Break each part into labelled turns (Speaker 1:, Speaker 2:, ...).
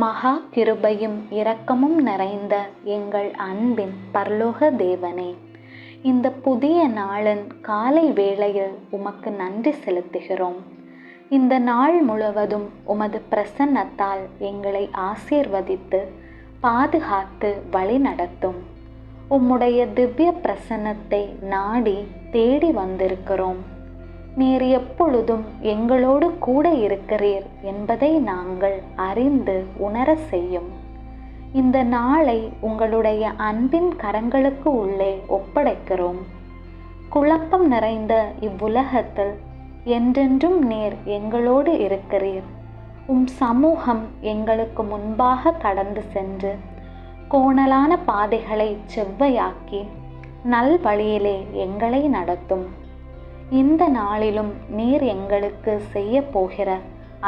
Speaker 1: மகா கிருபையும் இரக்கமும் நிறைந்த எங்கள் அன்பின் பரலோக தேவனே, இந்த புதிய நாளின் காலை வேளையில் உமக்கு நன்றி செலுத்துகிறோம். இந்த நாள் முழுவதும் உமது பிரசன்னத்தால் எங்களை ஆசீர்வதித்து பாதுகாத்து வழி நடத்தும். உம்முடைய திவ்ய பிரசன்னத்தை நாடி தேடி வந்திருக்கிறோம். நீர் எப்பொழுதும் எங்களோடு கூட இருக்கிறீர் என்பதை நாங்கள் அறிந்து உணர செய்யும். இந்த நாளை உங்களுடைய அன்பின் கரங்களுக்கு உள்ளே ஒப்படைக்கிறோம். குழப்பம் நிறைந்த இவ்வுலகத்தில் என்றென்றும் நீர் எங்களோடு இருக்கிறீர். சமூகம் எங்களுக்கு முன்பாக கடந்து சென்று கோணலான பாதைகளை செவ்வையாக்கி நல்வழியிலே எங்களை நடத்தும். இந்த நாளிலும் நீர் எங்களுக்கு செய்ய போகிற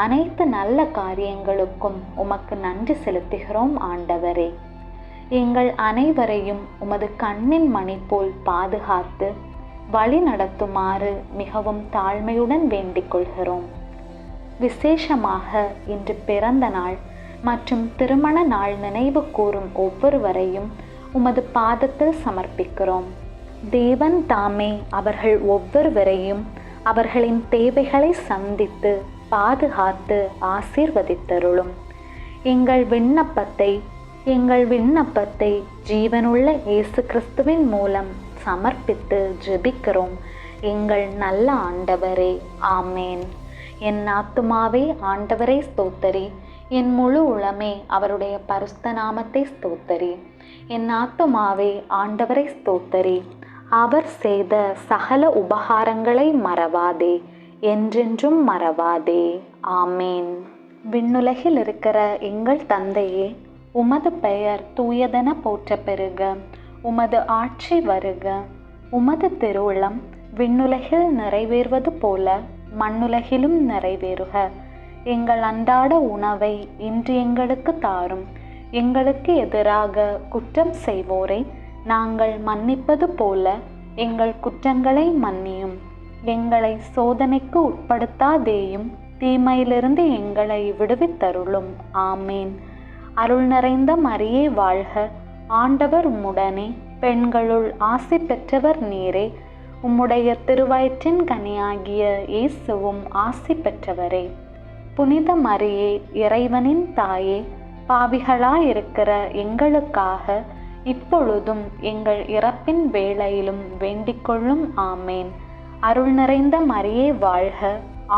Speaker 1: அனைத்து நல்ல காரியங்களுக்கும் உமக்கு நன்றி செலுத்துகிறோம் ஆண்டவரே. எங்கள் அனைவரையும் உமது கண்ணின் மணி போல் பாதுகாத்து வழி நடத்துமாறு மிகவும் தாழ்மையுடன் வேண்டிக் கொள்கிறோம். விசேஷமாக இன்று பிறந்த நாள் மற்றும் திருமண நாள் நினைவு கூறும் ஒவ்வொருவரையும் உமது பாதத்தில் சமர்ப்பிக்கிறோம். தேவன் தாமே அவர்கள் ஒவ்வொருவரையும் அவர்களின் தேவைகளை சந்தித்து பாதுகாத்து ஆசீர்வதித்தருளும். எங்கள் விண்ணப்பத்தை ஜீவனுள்ள இயேசு கிறிஸ்துவின் மூலம் சமர்ப்பித்து ஜெபிக்கிறோம் எங்கள் நல்ல ஆண்டவரே, ஆமேன். என் ஆத்துமாவே ஆண்டவரை ஸ்தோத்தரி, என் முழு உளமே அவருடைய பரிசுத்த நாமத்தை ஸ்தோத்தரி. என் ஆத்துமாவே ஆண்டவரை ஸ்தோத்தரி, அவர் செய்த சகல உபகாரங்களை மறவாதே, என்றென்றும் மறவாதே, ஆமேன். விண்ணுலகில் இருக்கிற எங்கள் தந்தையே, உமது பெயர் தூயதென போற்ற பெறுக. உமது ஆட்சி வருக. உமது திருவுளம் விண்ணுலகில் நிறைவேறுவது போல மண்ணுலகிலும் நிறைவேறுக. எங்கள் அன்றாட உணவை இன்று எங்களுக்கு தாரும். எங்களுக்கு எதிராக குற்றம் செய்வோரை நாங்கள் மன்னிப்பது போல எங்கள் குற்றங்களை மன்னியும். எங்களை சோதனைக்கு உட்படுத்தாதேயும், தீமையிலிருந்து எங்களை விடுவித்தருளும். ஆமேன். அருள் நிறைந்த மரியே வாழ்க. ஆண்டவர் உம்முடனே, பெண்களுள் ஆசி பெற்றவர் நீரே. உம்முடைய திருவயிற்றின் கனியாகிய இயேசுவும் ஆசி பெற்றவரே. புனித மரியே, இறைவனின் தாயே, பாவிகளாயிருக்கிற எங்களுக்காக இப்பொழுதும் எங்கள் இறப்பின் வேளையிலும் வேண்டிக்கொள்ளும். ஆமேன். அருள் நிறைந்த மரியே வாழ்க.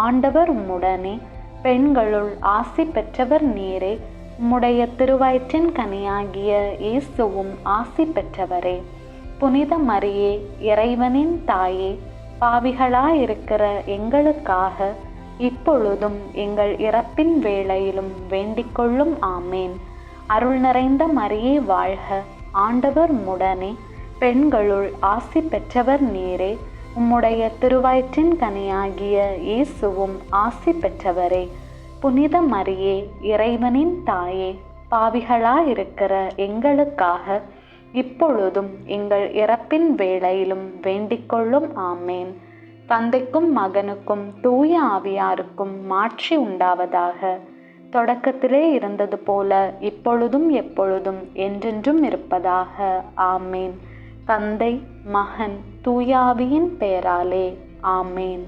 Speaker 1: ஆண்டவர் உம்முடனே, பெண்களுள் ஆசி பெற்றவர் நீரே. உம்முடைய திருவயிற்றின் கனியாகிய இயேசுவும் ஆசி பெற்றவரே. புனித மரியே, இறைவனின் தாயே, பாவிகளாயிருக்கிற எங்களுக்காக இப்பொழுதும் எங்கள் இறப்பின் வேளையிலும் வேண்டிக்கொள்ளும். ஆமேன். அருள் நிறைந்த மரியே வாழ்க. ஆண்டவர் உம்முடனே, பெண்களுள் ஆசி பெற்றவர் நீரே. உம்முடைய திருவயிற்றின் கனியாகிய இயேசுவும் ஆசி பெற்றவரே. புனித மரியே, இறைவனின் தாயே, பாவிகளாயிருக்கிற எங்களுக்காக இப்பொழுதும் எங்கள் இறப்பின் வேளையிலும் வேண்டிக்கொள்ளும். ஆமேன். தந்தைக்கும் மகனுக்கும் தூய ஆவியாருக்கும் மாட்சி உண்டாவதாக. தொடக்கத்திலே இருந்தது போல இப்பொழுதும் எப்பொழுதும் என்றென்றும் இருப்பதாக. ஆமேன். தந்தை, மகன், தூய ஆவியின் பெயராலே. ஆமேன்.